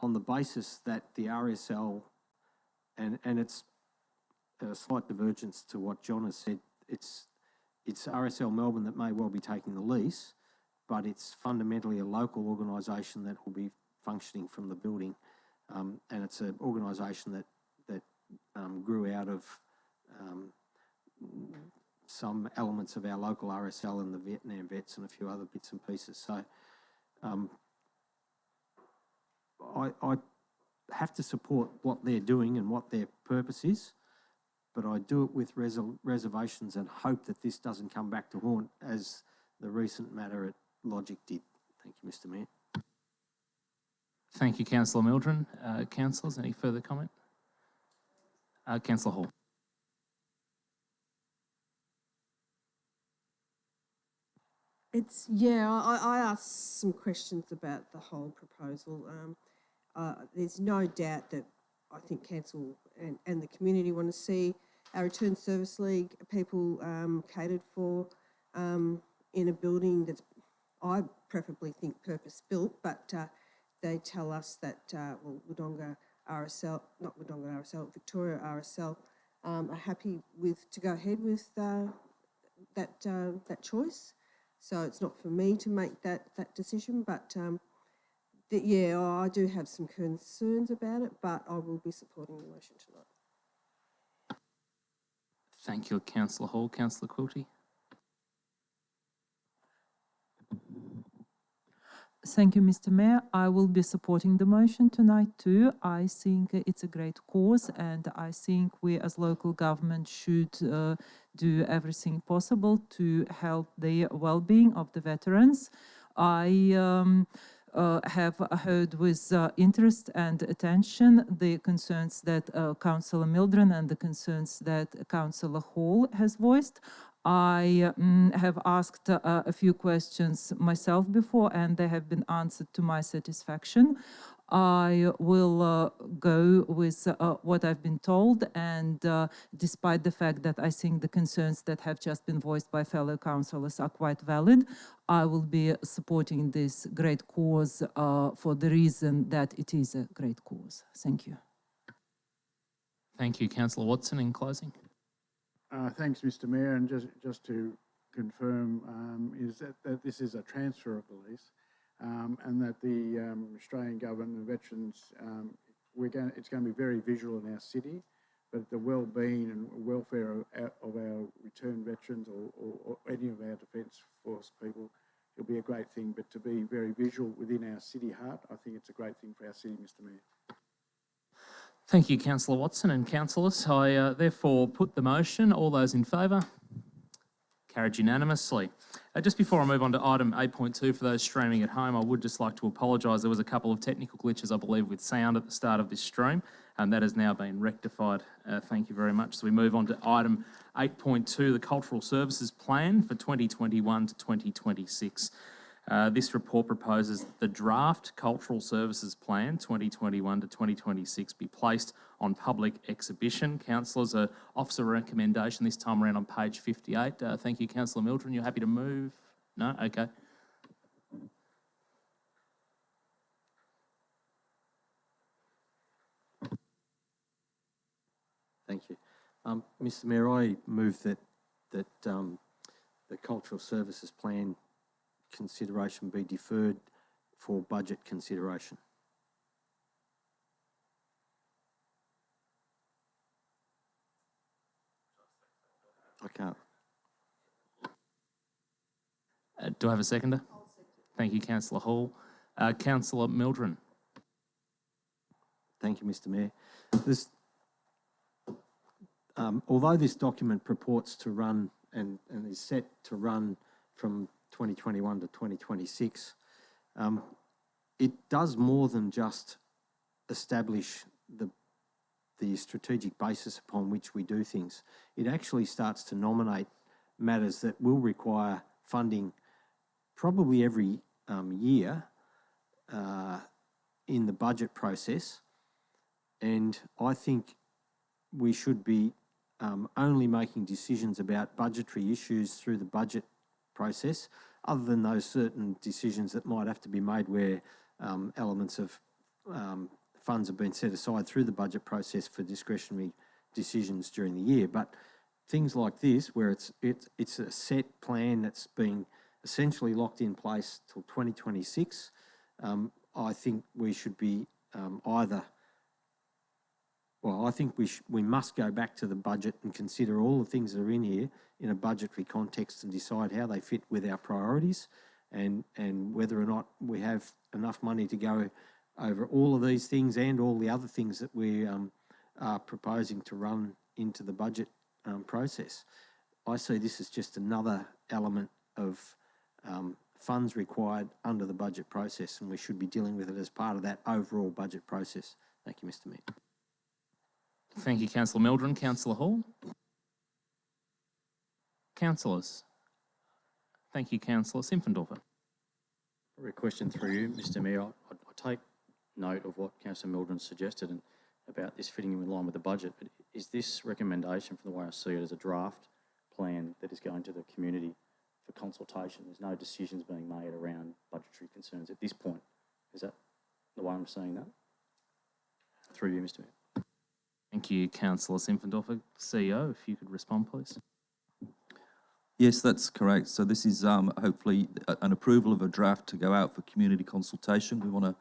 on the basis that the RSL, and it's a slight divergence to what John has said, it's RSL Melbourne that may well be taking the lease, but it's fundamentally a local organisation that will be functioning from the building, and it's an organisation that grew out of some elements of our local RSL and the Vietnam vets and a few other bits and pieces. So I have to support what they're doing and what their purpose is, but I do it with reservations and hope that this doesn't come back to haunt as the recent matter at Logic did. Thank you, Mr. Mayor. Thank you, Councillor Mildren. Councillors, any further comment? Councillor Hall. I asked some questions about the whole proposal. There's no doubt that I think council and the community want to see our return service league people catered for in a building that's, I preferably think, purpose-built, but they tell us that, Wodonga RSL, not Wodonga RSL, Victoria RSL, are happy to go ahead with that choice. So it's not for me to make that decision, but I do have some concerns about it, but I will be supporting the motion tonight. Thank you, Councillor Hall. Councillor Quilty. Thank you, Mr. Mayor. I will be supporting the motion tonight too. I think it's a great cause, and I think we as local government should do everything possible to help the well-being of the veterans. I have heard with interest and attention the concerns that Councillor Mildren and the concerns that Councillor Hall has voiced. I have asked a few questions myself before, and they have been answered to my satisfaction. I will go with what I've been told, and despite the fact that I think the concerns that have just been voiced by fellow councillors are quite valid, I will be supporting this great cause for the reason that it is a great cause. Thank you. Thank you, Councillor Watson, in closing. Thanks, Mr. Mayor, and just to confirm is that this is a transfer of the lease, and that the Australian government and veterans, it's going to be very visual in our city, but the well-being and welfare of our returned veterans or any of our Defence Force people, it'll be a great thing, but to be very visual within our city heart, I think it's a great thing for our city, Mr. Mayor. Thank you, Councillor Watson and councillors. I therefore put the motion. All those in favour? Carried unanimously. Just before I move on to item 8.2, for those streaming at home, I would just like to apologise. There was a couple of technical glitches, I believe, with sound at the start of this stream, and that has now been rectified. Thank you very much. So we move on to item 8.2, the Cultural Services Plan for 2021 to 2026. This report proposes that the draft Cultural Services Plan 2021 to 2026 be placed on public exhibition. Councillors, officer recommendation this time around on page 58. Thank you, Councillor Mildren. You're happy to move? No? Okay. Thank you. Mr. Mayor, I move that the Cultural Services Plan consideration be deferred for budget consideration. I can't. Do I have a seconder? Thank you, Councillor Hall. Councillor Mildren. Thank you, Mr. Mayor. Although this document purports to run and is set to run from 2021 to 2026, it does more than just establish the strategic basis upon which we do things. It actually starts to nominate matters that will require funding probably every year in the budget process, and I think we should be only making decisions about budgetary issues through the budget process, other than those certain decisions that might have to be made where elements of funds have been set aside through the budget process for discretionary decisions during the year. But things like this, where it's a set plan that's been essentially locked in place till 2026, I think we should be I think we must go back to the budget and consider all the things that are in here in a budgetary context and decide how they fit with our priorities, and whether or not we have enough money to go over all of these things and all the other things that we are proposing to run into the budget process. I see this as just another element of funds required under the budget process, and we should be dealing with it as part of that overall budget process. Thank you, Mr. Mayor. Thank you, Councillor Mildren. Councillor Hall? Councillors? Thank you, Councillor Simpfendorfer. A question through you, Mr. Mayor. I take note of what Councillor Mildren suggested and about this fitting in line with the budget, but is this recommendation, from the way I see it, as a draft plan that is going to the community for consultation? There's no decisions being made around budgetary concerns at this point. Is that the way I'm seeing that? Through you, Mr. Mayor. Thank you, Councillor Simpfendorfer. CEO, if you could respond, please. Yes, that's correct. So this is hopefully an approval of a draft to go out for community consultation. We want to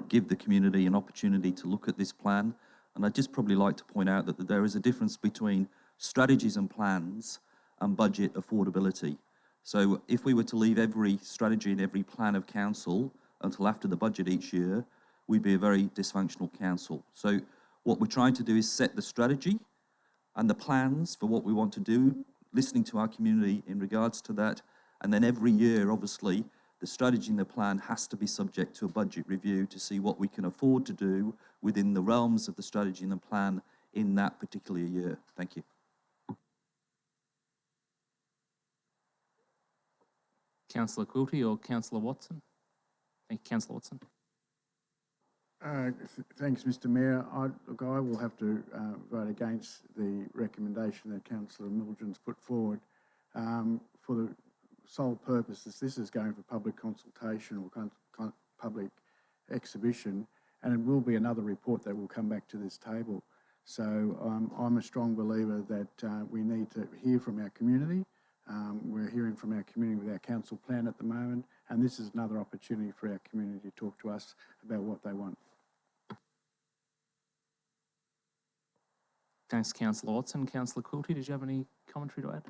give the community an opportunity to look at this plan. And I'd just probably like to point out that there is a difference between strategies and plans and budget affordability. So if we were to leave every strategy and every plan of council until after the budget each year, we'd be a very dysfunctional council. So what we're trying to do is set the strategy and the plans for what we want to do, listening to our community in regards to that. And then every year, obviously, the strategy and the plan has to be subject to a budget review to see what we can afford to do within the realms of the strategy and the plan in that particular year. Thank you. Councillor Quilty or Councillor Watson? Thank you, Councillor Watson. Thanks, Mr. Mayor. Look, I will have to vote against the recommendation that Councillor Mildren's put forward for the sole purpose that this is going for public consultation or public exhibition, and it will be another report that will come back to this table. So I'm a strong believer that we need to hear from our community. We're hearing from our community with our council plan at the moment, and this is another opportunity for our community to talk to us about what they want. Thanks, Councillor Watson. Councillor Quilty, did you have any commentary to add?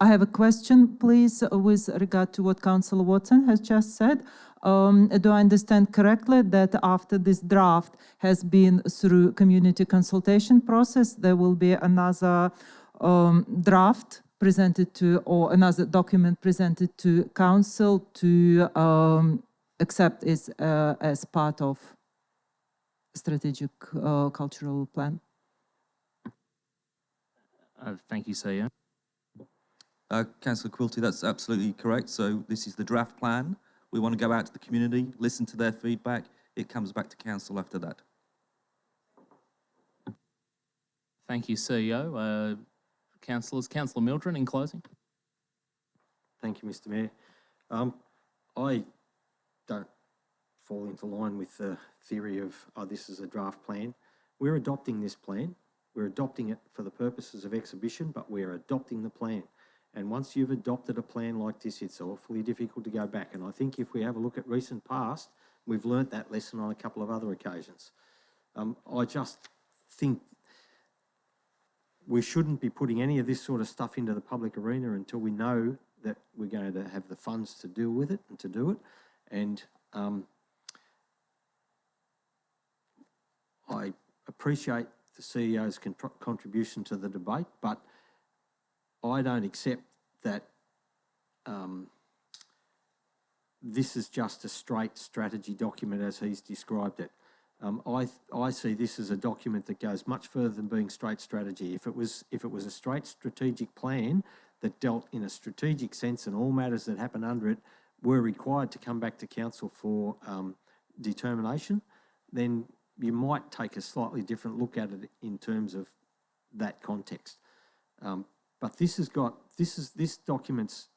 I have a question, please, with regard to what Councillor Watson has just said. Do I understand correctly that after this draft has been through community consultation process, there will be another draft presented to, or another document presented to council to accept it as part of strategic cultural plan? Thank you, CEO. Councillor Quilty, that's absolutely correct. So this is the draft plan. We want to go out to the community, listen to their feedback. It comes back to council after that. Thank you, CEO. Councillors, Councillor Mildren, in closing. Thank you, Mr. Mayor. I don't fall into line with the theory of, oh, this is a draft plan. We're adopting this plan. We're adopting it for the purposes of exhibition, but we're adopting the plan. And once you've adopted a plan like this, it's awfully difficult to go back. And I think if we have a look at recent past, we've learnt that lesson on a couple of other occasions. I just think we shouldn't be putting any of this sort of stuff into the public arena until we know that we're going to have the funds to deal with it and to do it. And I appreciate the CEO's contribution to the debate, but I don't accept that this is just a straight strategy document as he's described it. I see this as a document that goes much further than being straight strategy. If it was a straight strategic plan that dealt in a strategic sense and all matters that happen under it were required to come back to council for determination, then you might take a slightly different look at it in terms of that context. But this document's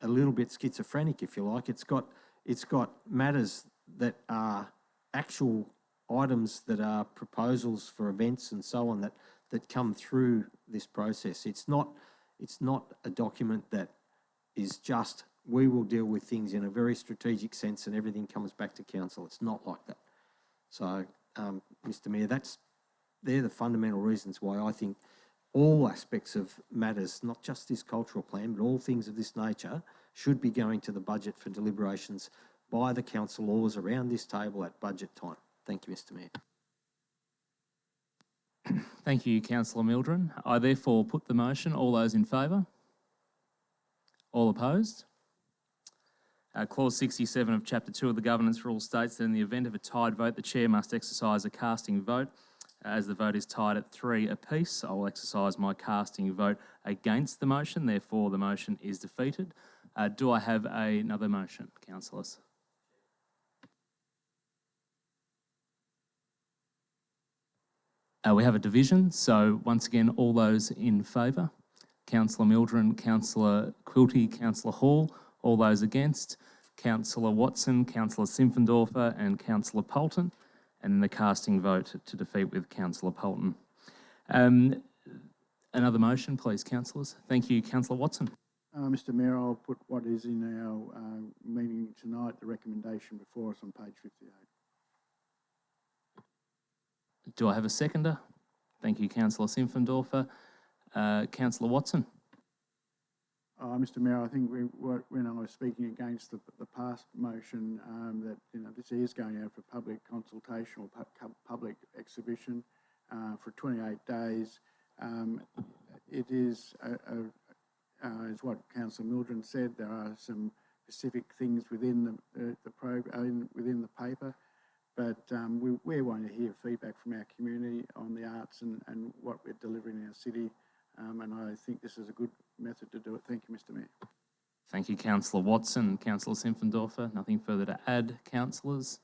a little bit schizophrenic, if you like. It's got matters that are actual items that are proposals for events and so on that come through this process. It's not a document that is just, we will deal with things in a very strategic sense and everything comes back to council. It's not like that. So, Mr. Mayor, they're the fundamental reasons why I think all aspects of matters, not just this cultural plan, but all things of this nature, should be going to the budget for deliberations by the councillors around this table at budget time. Thank you, Mr. Mayor. Thank you, Councillor Mildren. I therefore put the motion. All those in favour? All opposed? Clause 67 of Chapter 2 of the Governance Rules states that in the event of a tied vote, the Chair must exercise a casting vote. As the vote is tied at 3 apiece, I will exercise my casting vote against the motion. Therefore, the motion is defeated. Do I have another motion, councillors? We have a division, so once again, all those in favour. Councillor Mildren, Councillor Quilty, Councillor Hall. All those against, Councillor Watson, Councillor Simpfendorfer and Councillor Polton. And then the casting vote to defeat with Councillor Polton. Another motion, please, councillors. Thank you, Councillor Watson. Mr. Mayor, I'll put what is in our meeting tonight, the recommendation before us on page 58. Do I have a seconder? Thank you, Councillor Simpfendorfer. Councillor Watson. Mr. Mayor, I think when I was speaking against the past motion, that this is going out for public consultation or public exhibition for 28 days. It is, as what Councillor Mildren said, there are some specific things within the program, within the paper, but we want to hear feedback from our community on the arts and what we're delivering in our city. And I think this is a good method to do it. Thank you, Mr. Mayor. Thank you, Councillor Watson. Councillor Simpfendorfer. Nothing further to add, councillors.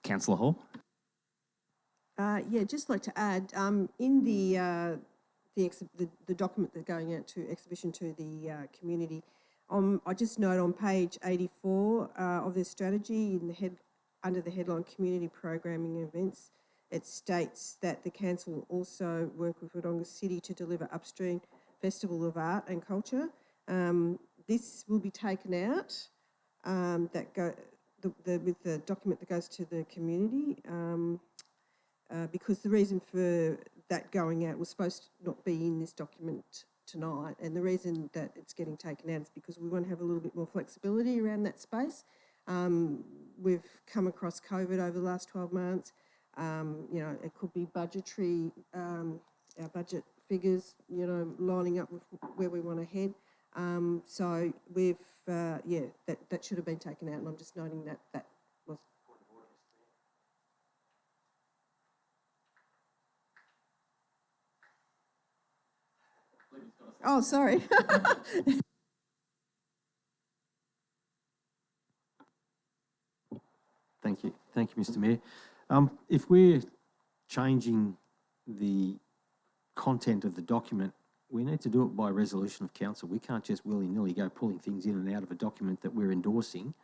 Councillor Hall. Yeah, just like to add, in the document that's going out to exhibition to the community, I just note on page 84 of the strategy, under the headline Community Programming and Events, it states that the council will also work with Wodonga City to deliver upstream Festival of Art and Culture. This will be taken out with the document that goes to the community because the reason for that going out was supposed to not be in this document tonight, and the reason that it's getting taken out is because we want to have a little bit more flexibility around that space. We've come across COVID over the last 12 months. It could be budgetary, our budget figures, lining up with where we want to head. So we've, that should have been taken out, and I'm just noting that was. Oh, sorry. Thank you, Mr. Mayor. If we're changing the content of the document, we need to do it by resolution of council. We can't just willy-nilly go pulling things in and out of a document that we're endorsing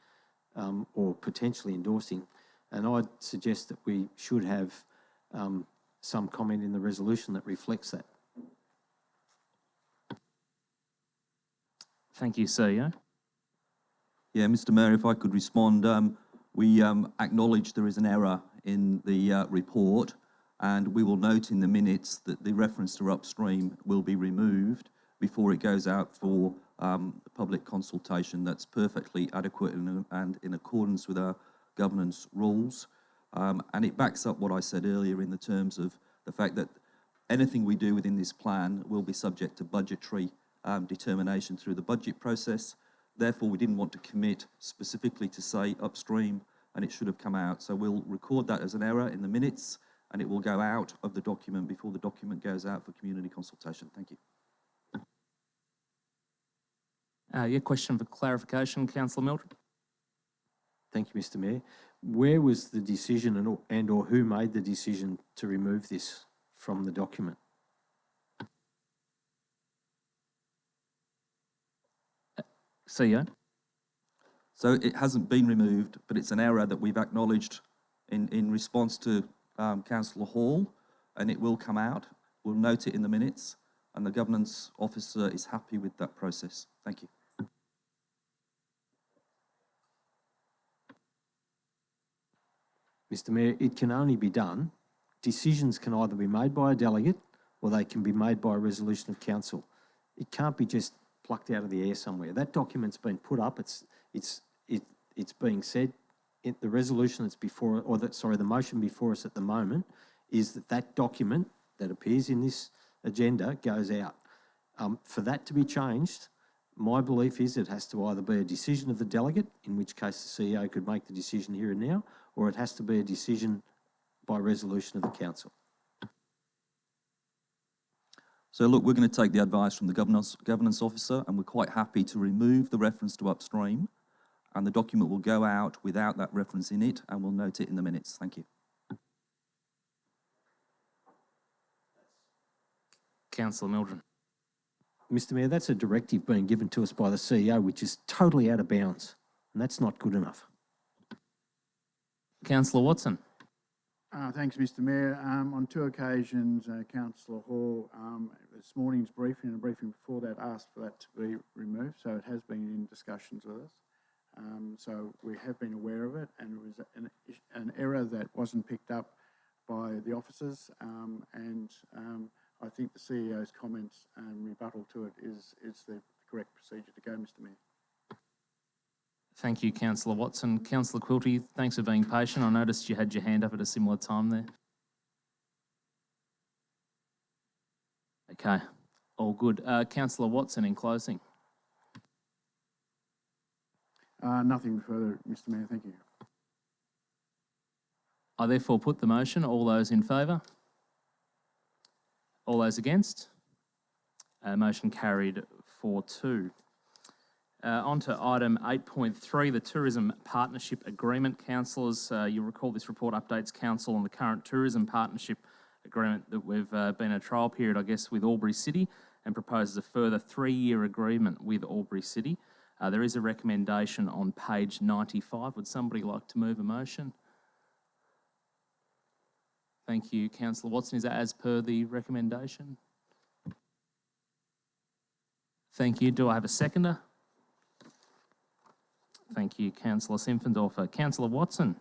or potentially endorsing. And I'd suggest that we should have some comment in the resolution that reflects that. Thank you, CEO. Yeah, Mr. Mayor, if I could respond, we acknowledge there is an error in the report, and we will note in the minutes that the reference to upstream will be removed before it goes out for public consultation. That's perfectly adequate and in accordance with our governance rules. And it backs up what I said earlier in the terms of the fact that anything we do within this plan will be subject to budgetary determination through the budget process. Therefore, we didn't want to commit specifically to say upstream, and it should have come out. So we'll record that as an error in the minutes, and it will go out of the document before the document goes out for community consultation. Thank you. Question for clarification, Councillor Mildred. Thank you, Mr. Mayor. Where was the decision and or who made the decision to remove this from the document? CEO. So it hasn't been removed, but it's an error that we've acknowledged in response to Councillor Hall, and it will come out. We'll note it in the minutes, and the governance officer is happy with that process. Thank you. Mr Mayor, it can only be done. Decisions can either be made by a delegate or they can be made by a resolution of council. It can't be just plucked out of the air somewhere. That document's been put up. It's being said. The resolution that's before, the motion before us at the moment is that document that appears in this agenda goes out. For that to be changed, my belief is it has to either be a decision of the delegate, in which case the CEO could make the decision here and now, or it has to be a decision by resolution of the council. So look, we're going to take the advice from the governance officer, and we're quite happy to remove the reference to upstream, and the document will go out without that reference in it, and we'll note it in the minutes. Thank you. Councillor Mildren. Mr Mayor, that's a directive being given to us by the CEO, which is totally out of bounds, and that's not good enough. Councillor Watson. Thanks, Mr Mayor. On two occasions, Councillor Hall, this morning's briefing and a briefing before that, asked for that to be removed, so it has been in discussions with us. So we have been aware of it, and it was an error that wasn't picked up by the officers, and I think the CEO's comments and rebuttal to it is the correct procedure to go, Mr Mayor. Thank you, Councillor Watson. Councillor Quilty, thanks for being patient. I noticed you had your hand up at a similar time there. Okay, all good. Councillor Watson, in closing. Nothing further, Mr Mayor, thank you. I therefore put the motion. All those in favour? All those against? Motion carried 4-2. On to item 8.3, the Tourism Partnership Agreement. Councillors, you'll recall this report updates council on the current tourism partnership agreement that we've been a trial period, I guess, with Albury City, and proposes a further 3-year agreement with Albury City. There is a recommendation on page 95. Would somebody like to move a motion? Thank you, Councillor Watson. Is that as per the recommendation? Thank you. Do I have a seconder? Thank you, Councillor Simpfendorfer. Councillor Watson.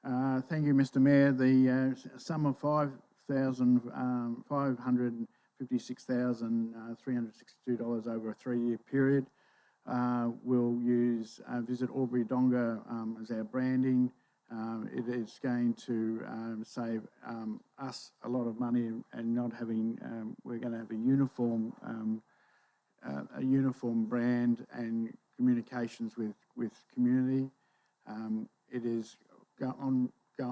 Thank you, Mr Mayor. The sum of $556,362 over a 3-year period. We'll use Visit Albury Wodonga as our branding. It is going to save us a lot of money and not having, we're going to have a uniform brand and communications with community. It is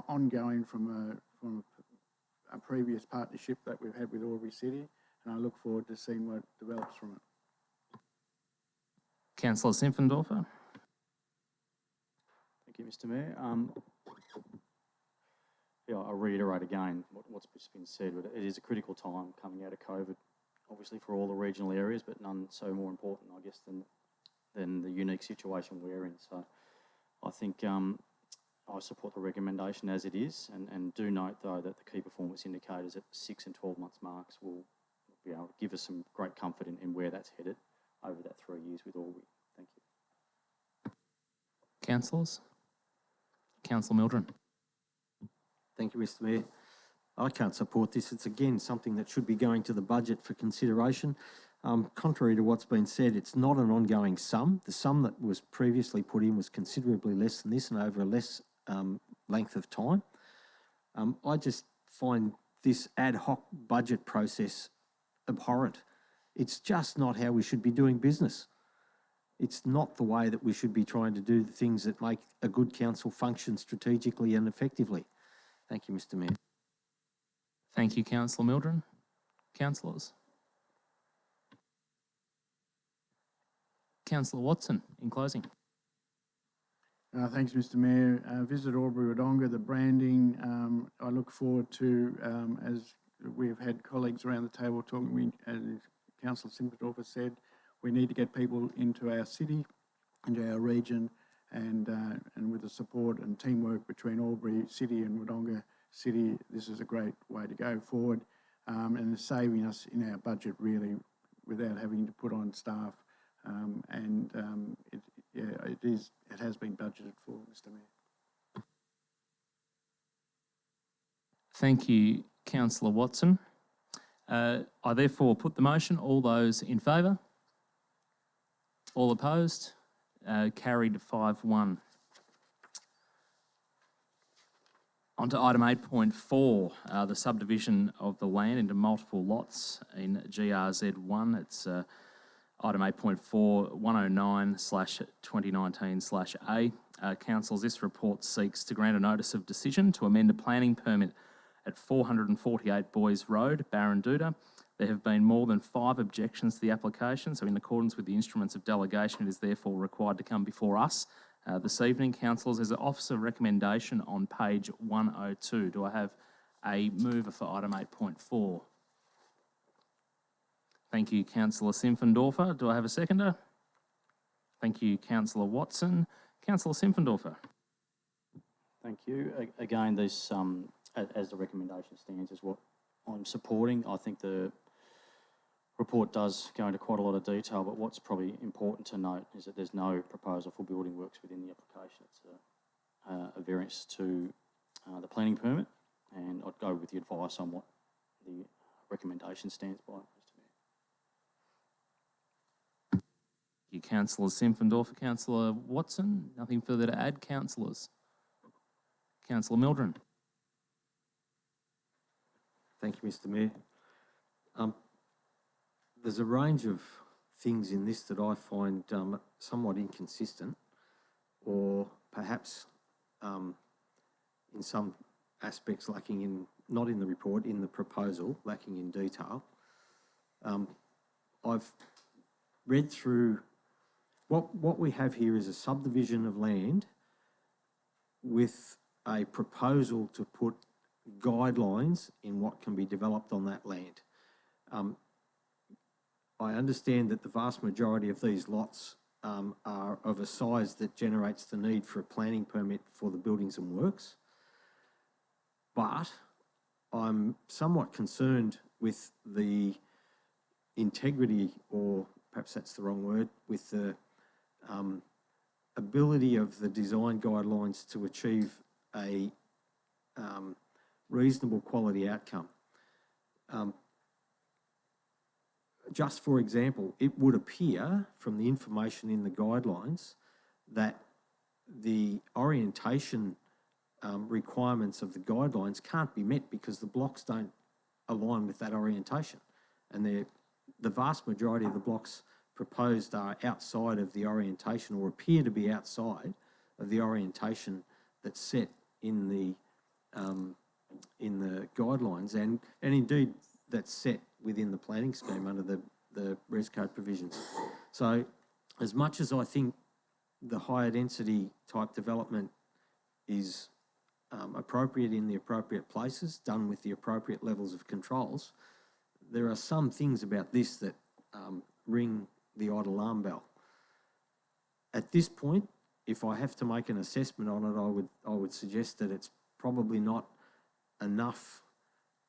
ongoing from a previous partnership that we've had with Albury City, and I look forward to seeing what develops from it. Councillor Simpfendorfer. Thank you, Mr Mayor. Yeah, I'll reiterate again what's been said, but it is a critical time coming out of COVID, obviously for all the regional areas, but none so more important, I guess, than the unique situation we're in. So I think I support the recommendation as it is, and do note, though, that the key performance indicators at 6 and 12 months marks will be able to give us some great comfort in where that's headed over that 3 years with Albury. Thank you. Councillors. Councillor Mildren. Thank you, Mr Mayor. I can't support this. It's again something that should be going to the budget for consideration. Contrary to what's been said, it's not an ongoing sum. The sum that was previously put in was considerably less than this and over a less length of time. I just find this ad hoc budget process abhorrent. It's just not how we should be doing business. It's not the way that we should be trying to do the things that make a good council function strategically and effectively. Thank you, Mr Mayor. Thank you, Councillor Mildren. Councillors. Councillor Watson, in closing. Thanks, Mr Mayor. Visit Albury Wodonga, the branding, I look forward to, as we've had colleagues around the table talking, as Councillor Simpendorfer said, we need to get people into our city, into our region, and with the support and teamwork between Albury City and Wodonga City, this is a great way to go forward, and it's saving us in our budget really without having to put on staff, it has been budgeted for, Mr. Mayor. Thank you, Councillor Watson. I therefore put the motion. All those in favour? All opposed? Carried 5-1. On to item 8.4, the subdivision of the land into multiple lots in GRZ1. It's item 8.4, 109/2019/A. Councillors, this report seeks to grant a notice of decision to amend a planning permit at 448 Boys Road, Barranduda. There have been more than 5 objections to the application, so in accordance with the instruments of delegation, it is therefore required to come before us this evening. Councillors, there's an officer recommendation on page 102. Do I have a mover for item 8.4? Thank you, Councillor Simpfendorfer. Do I have a seconder? Thank you, Councillor Watson. Councillor Simpfendorfer. Thank you. Again, this, as the recommendation stands, is what I'm supporting. I think the report does go into quite a lot of detail, but what's probably important to note is that there's no proposal for building works within the application. It's a variance to the planning permit, and I'd go with the advice on what the recommendation stands by, Mr. Mayor. Thank you, Councillor Simpfendorfer. Councillor Watson, nothing further to add, councillors? Councillor Mildren. Thank you, Mr. Mayor. There's a range of things in this that I find somewhat inconsistent, or perhaps in some aspects lacking in, not in the report, in the proposal, lacking in detail. I've read through, what we have here is a subdivision of land with a proposal to put guidelines in what can be developed on that land. I understand that the vast majority of these lots are of a size that generates the need for a planning permit for the buildings and works, but I'm somewhat concerned with the integrity, or perhaps that's the wrong word, with the ability of the design guidelines to achieve a reasonable quality outcome. Just for example, it would appear from the information in the guidelines that the orientation requirements of the guidelines can't be met because the blocks don't align with that orientation. And the vast majority of the blocks proposed are outside of the orientation, or appear to be outside of the orientation that's set in the guidelines, and indeed that's set within the planning scheme under the res code provisions. So as much as I think the higher density type development is appropriate in the appropriate places, done with the appropriate levels of controls, there are some things about this that ring the odd alarm bell. At this point, if I have to make an assessment on it, I would suggest that it's probably not enough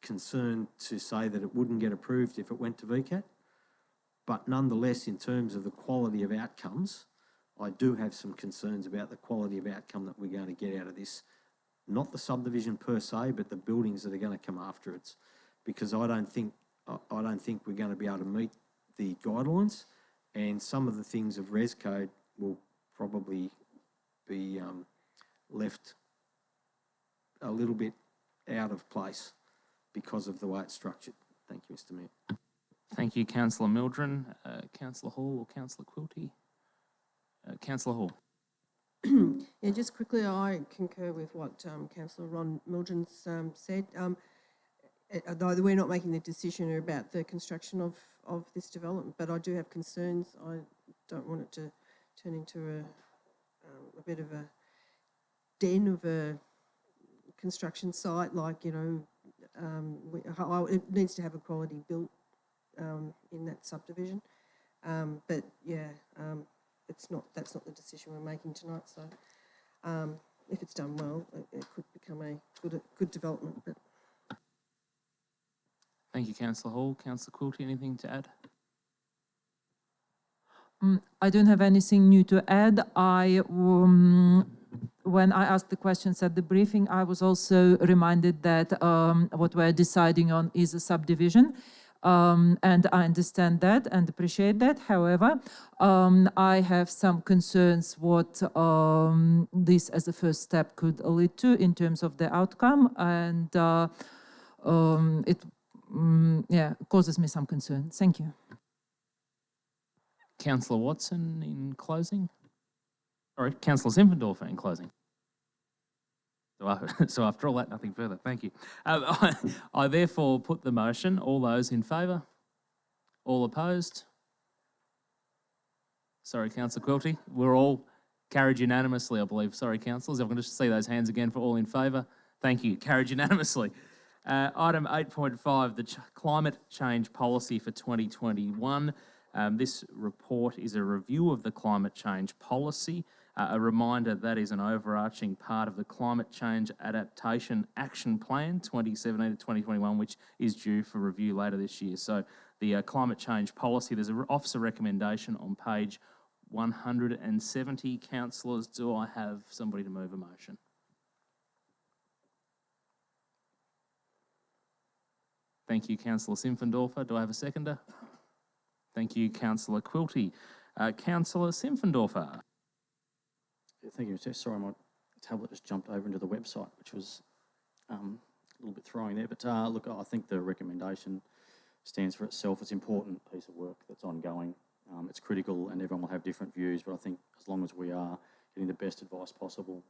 concern to say that it wouldn't get approved if it went to VCAT. But nonetheless, in terms of the quality of outcomes, I do have some concerns about the quality of outcome that we're going to get out of this. Not the subdivision per se, but the buildings that are going to come after it. Because I don't think we're going to be able to meet the guidelines, and some of the things of res code will probably be left a little bit out of place because of the way it's structured. Thank you, Mr. Mayor. Thank you, Councillor Mildren. Councillor Hall or Councillor Quilty? Councillor Hall. Yeah, just quickly, I concur with what Councillor Ron Mildren's said. Though we're not making the decision about the construction of this development, but I do have concerns. I don't want it to turn into a bit of a den of a construction site, like, you know, it needs to have a quality built in that subdivision. But yeah, that's not the decision we're making tonight. So if it's done well, it could become a good development. But Thank you, Councillor Hall. Councillor Quilty, anything to add? I don't have anything new to add. When I asked the questions at the briefing, I was also reminded that what we're deciding on is a subdivision. And I understand that and appreciate that. However, I have some concerns what this as a first step could lead to in terms of the outcome, and it causes me some concern. Thank you. Councillor Watson in closing? Sorry, Councillor Zinfandorfer in closing. So after all that, nothing further. Thank you. I therefore put the motion. All those in favour? All opposed? Sorry, Councillor Quilty. We're all carried unanimously, I believe. Sorry, councillors. I'm going to see those hands again for all in favour. Thank you. Carried unanimously. Item 8.5, the climate change policy for 2021. This report is a review of the climate change policy. A reminder that is an overarching part of the Climate Change Adaptation Action Plan 2017 to 2021, which is due for review later this year. So the climate change policy, there's an officer recommendation on page 170. Councillors, do I have somebody to move a motion? Thank you, Councillor Zinfandorfer. Do I have a seconder? Thank you, Councillor Quilty. Councillor Zinfandorfer. Thank you, Mr. Sorry, my tablet just jumped over into the website, which was a little bit throwing there. But look, I think the recommendation stands for itself. It's an important piece of work that's ongoing. It's critical and everyone will have different views, but I think as long as we are getting the best advice possible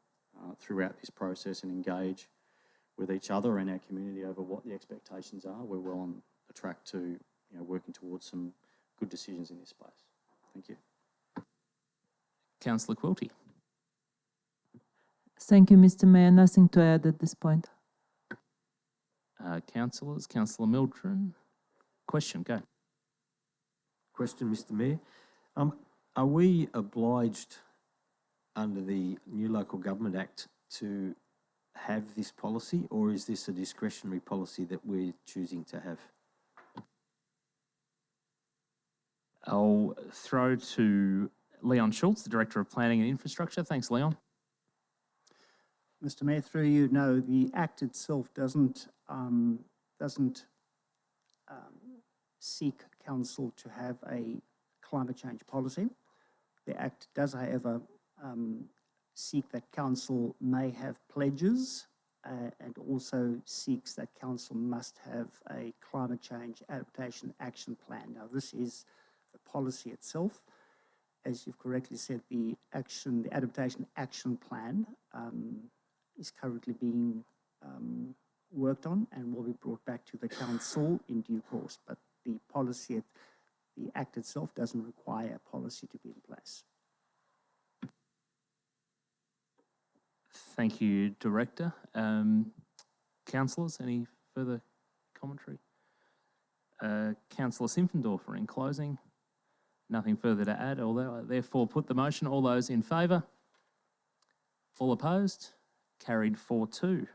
throughout this process and engage with each other and our community over what the expectations are, we're well on a track to working towards some good decisions in this space. Thank you. Councillor Quilty. Thank you, Mr. Mayor. Nothing to add at this point. Councillors, Councillor Mildren. Question, go. Question, Mr. Mayor. Are we obliged under the new Local Government Act to have this policy, or is this a discretionary policy that we're choosing to have? I'll throw to Leon Schultz, the Director of Planning and Infrastructure. Thanks, Leon. Mr. Mayor, through you, no, the Act itself doesn't seek Council to have a climate change policy. The Act does, however, seek that Council may have pledges and also seeks that Council must have a climate change adaptation action plan. Now, this is the policy itself. As you've correctly said, the adaptation action plan is currently being worked on and will be brought back to the Council in due course. But the policy, the Act itself doesn't require a policy to be in place. Thank you, Director. Councillors, any further commentary? Councillor Zinfandorfer, in closing, nothing further to add, although I therefore put the motion. All those in favour? All opposed? Carried 4-2.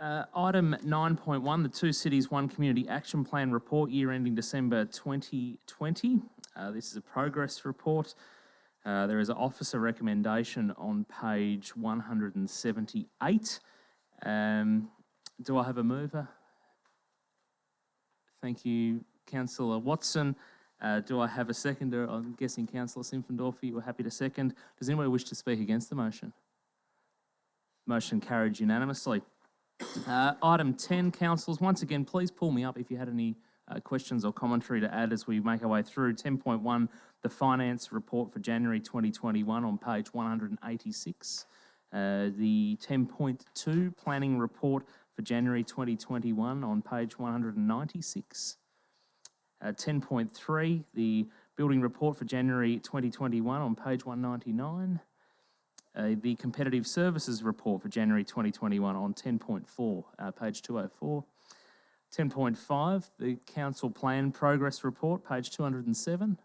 Item 9.1, the Two Cities, One Community Action Plan Report, year ending December 2020. This is a progress report. There is an officer recommendation on page 178. Do I have a mover? Thank you, Councillor Watson. Do I have a seconder? I'm guessing Councillor Zinfandorfer, you were happy to second. Does anyone wish to speak against the motion? Motion carried unanimously. Item 10, councillors, once again, please pull me up if you had any questions or commentary to add as we make our way through. 10.1, the finance report for January 2021 on page 186. The 10.2, planning report for January 2021 on page 196. 10.3, the building report for January 2021 on page 199. The competitive services report for January 2021 on 10.4, page 204. 10.5, the council plan progress report, page 207.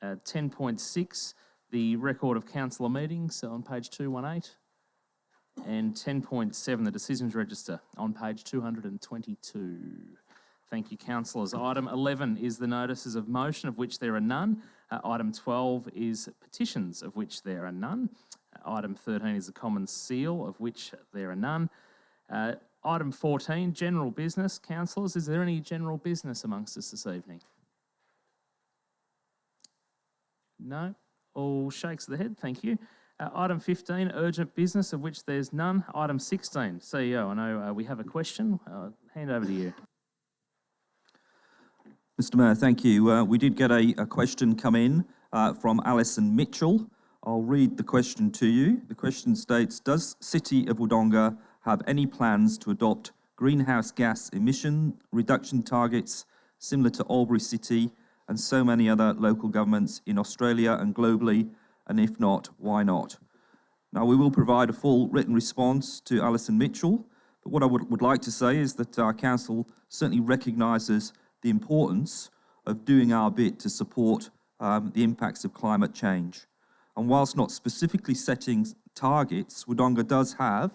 10.6, the record of councillor meetings on page 218. And 10.7, the decisions register on page 222. Thank you, councillors. Item 11 is the notices of motion, of which there are none. Item 12 is petitions, of which there are none. Item 13 is the common seal, of which there are none. Item 14, general business. Councillors, is there any general business amongst us this evening? No? All shakes of the head, thank you. Item 15, urgent business, of which there's none. Item 16, CEO, I know we have a question. Hand over to you. Mr Mayor, thank you. We did get a question come in from Alison Mitchell. I'll read the question to you. The question states, does City of Wodonga have any plans to adopt greenhouse gas emission reduction targets similar to Albury City and so many other local governments in Australia and globally? And if not, why not? Now, we will provide a full written response to Alison Mitchell, but what I would like to say is that our council certainly recognises the importance of doing our bit to support the impacts of climate change. And whilst not specifically setting targets, Wodonga does have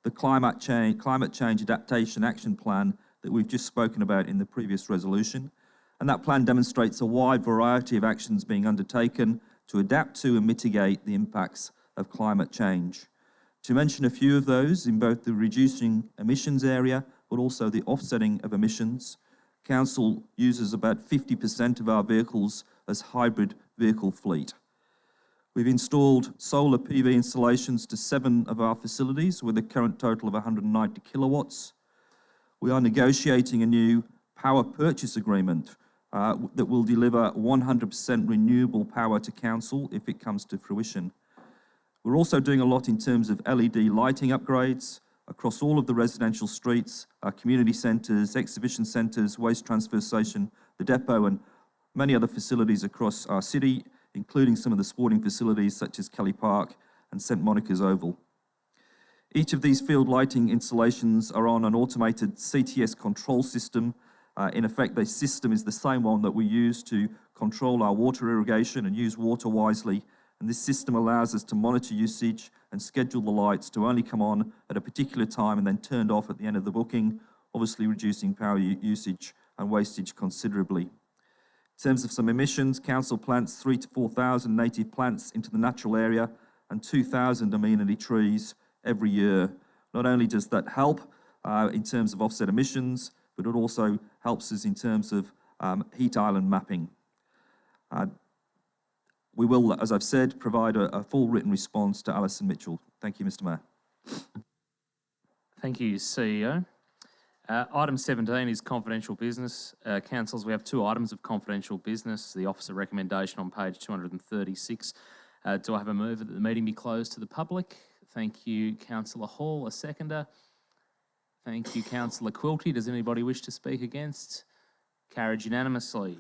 the climate change adaptation action plan that we've just spoken about in the previous resolution. And that plan demonstrates a wide variety of actions being undertaken to adapt to and mitigate the impacts of climate change. To mention a few of those, in both the reducing emissions area, but also the offsetting of emissions, Council uses about 50% of our vehicles as hybrid vehicle fleet. We've installed solar PV installations to 7 of our facilities with a current total of 190 kilowatts. We are negotiating a new power purchase agreement that will deliver 100% renewable power to Council if it comes to fruition. We're also doing a lot in terms of LED lighting upgrades across all of the residential streets, our community centres, exhibition centres, waste transfer station, the depot and many other facilities across our city, including some of the sporting facilities such as Kelly Park and St Monica's Oval. Each of these field lighting installations are on an automated CTS control system. In effect, the system is the same one that we use to control our water irrigation and use water wisely. And this system allows us to monitor usage and schedule the lights to only come on at a particular time and then turned off at the end of the booking, obviously reducing power usage and wastage considerably. In terms of some emissions, Council plants 3,000 to 4,000 native plants into the natural area and 2,000 amenity trees every year. Not only does that help in terms of offset emissions, but it also helps us in terms of heat island mapping. We will, as I've said, provide a full written response to Alison Mitchell. Thank you, Mr Mayor. Thank you, CEO. Item 17 is confidential business. Councillors, we have 2 items of confidential business. The officer recommendation on page 236. Do I have a move that the meeting be closed to the public? Thank you, Councillor Hall. A seconder. Thank you, Councillor Quilty. Does anybody wish to speak against? Carried unanimously.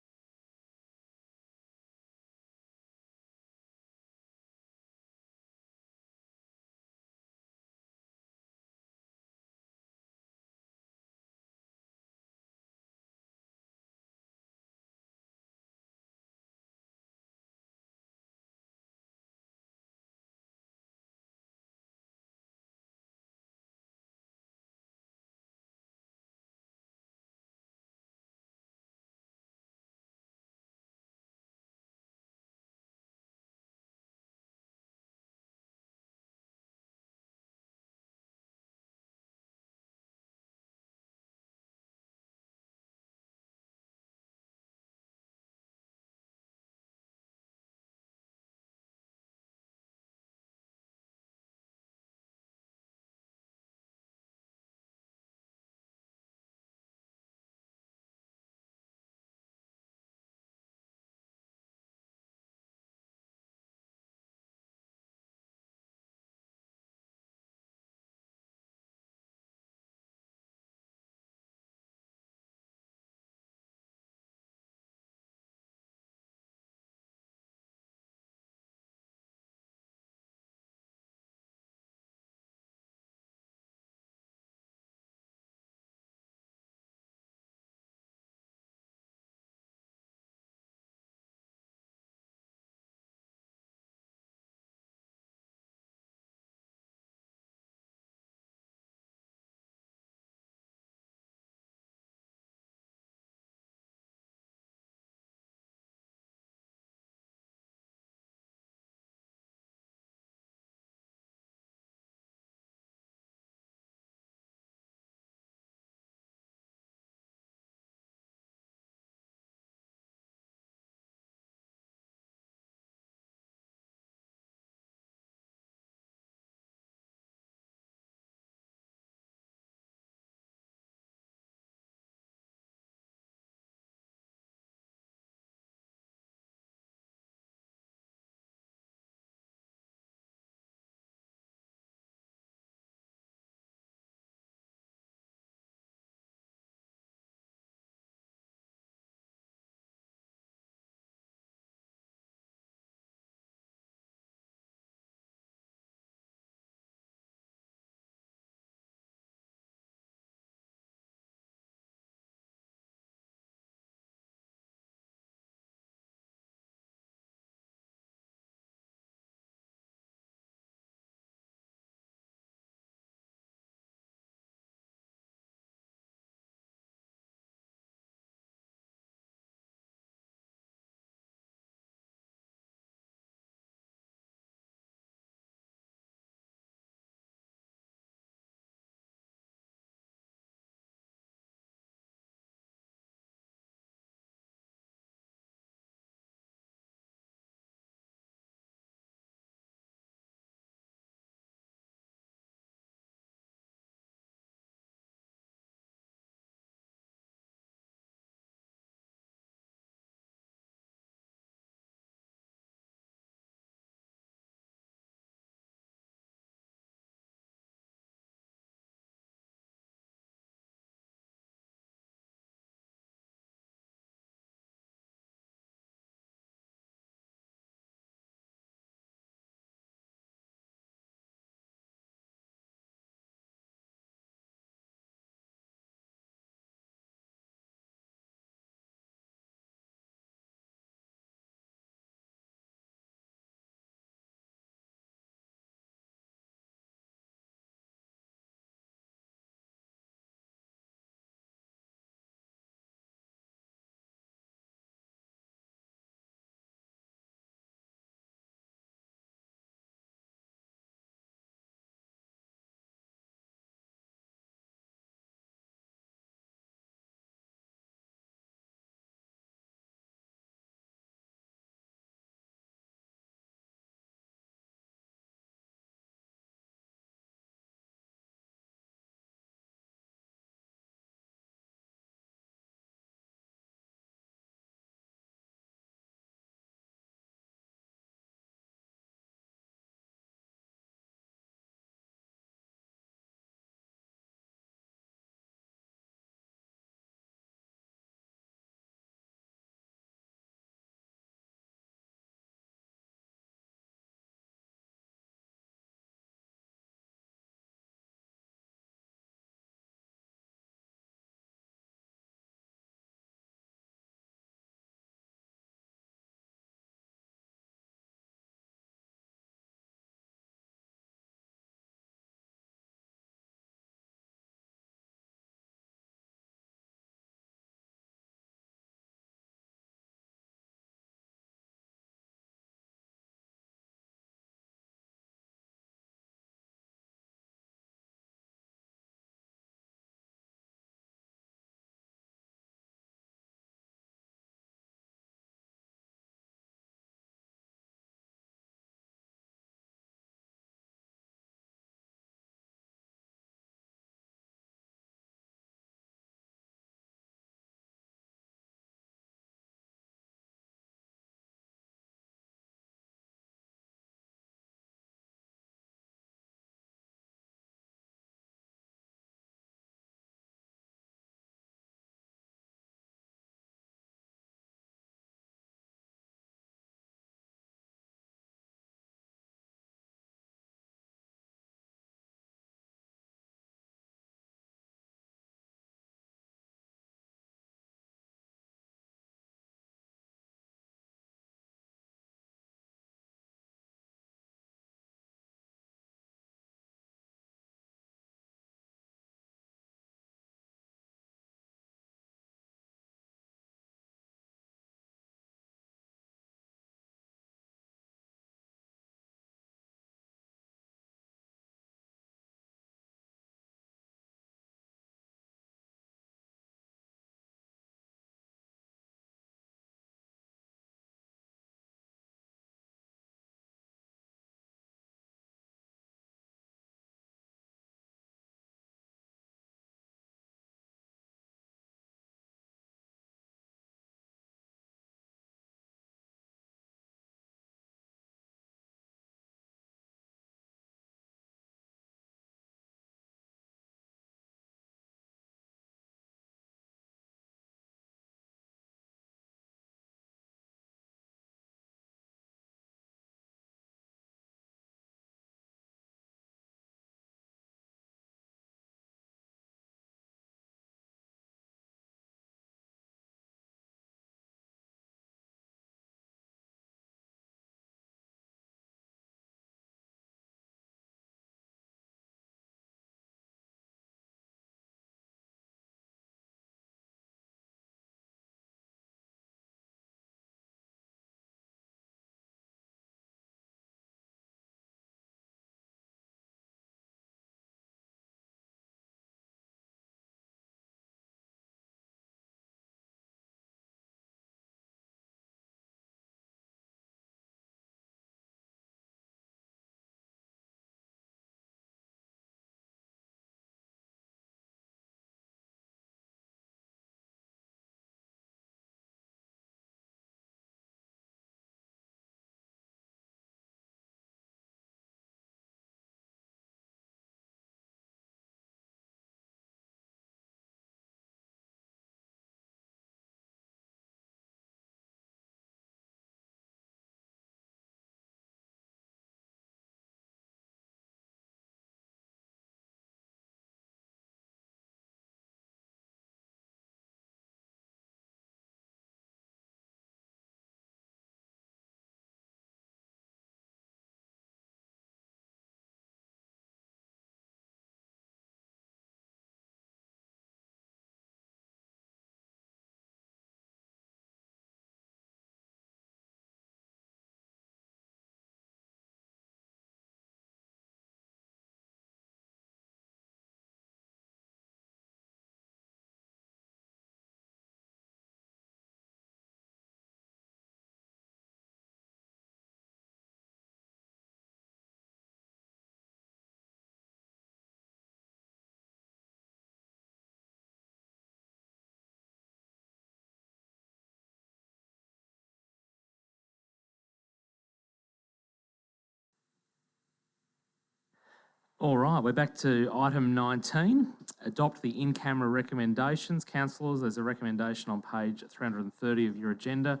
All right, we're back to item 19. Adopt the in-camera recommendations. Councillors, there's a recommendation on page 330 of your agenda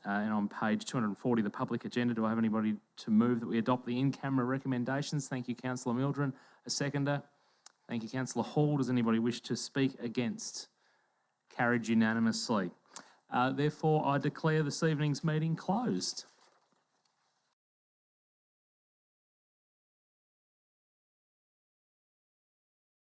and on page 240 of the public agenda. Do I have anybody to move that we adopt the in-camera recommendations? Thank you, Councillor Mildren. A seconder. Thank you, Councillor Hall. Does anybody wish to speak against? Carried unanimously. Therefore, I declare this evening's meeting closed.